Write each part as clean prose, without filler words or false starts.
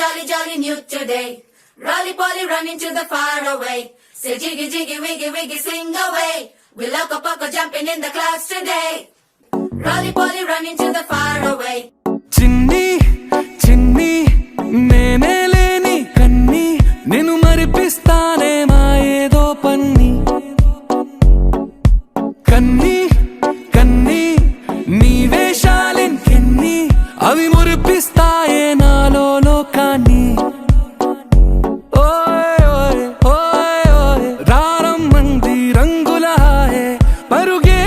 jolly, jolly new today. Rolly poly running to the far away. Say jiggy, jiggy, wiggy, wiggy, sing away. We loco poco jumping in the clouds today. Rolly poly running to the far away. చిన్ని చిన్ని నేనే లేని కన్ని నేను మరిపిస్తానే మా ఏదో పన్ని కన్ని కన్ని నీ వేషాలెన్ని అవి మురిపిస్తాయే నాలో లోకాన్ని ఓయ్ ఓయ్ ఓయ్ ఓయ్ రారమ్మంది రంగుల హాయే పరుగే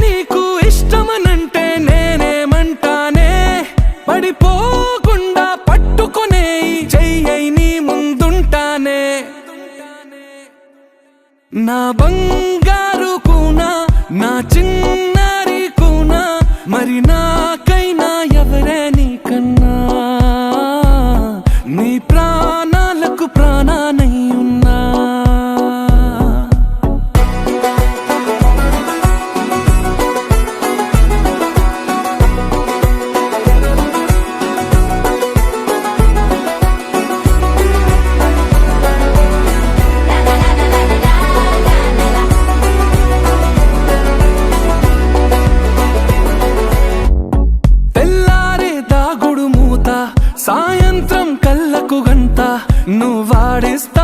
నీకు ఇష్టమనంటే నేనేమంటానే పడిపోకుండా పట్టుకునే చెయ్యై నీ ముందుంటానే నా బంగారు కూనా నా చిన్నారి కూనా మరి నాకైనా ఎవరే నీకన్నా నీ ప్రాణాలకు ప్రాణానై ఉన్నా సాయంత్రం కళ్ళకు గంట నువ్వు వాడిస్తా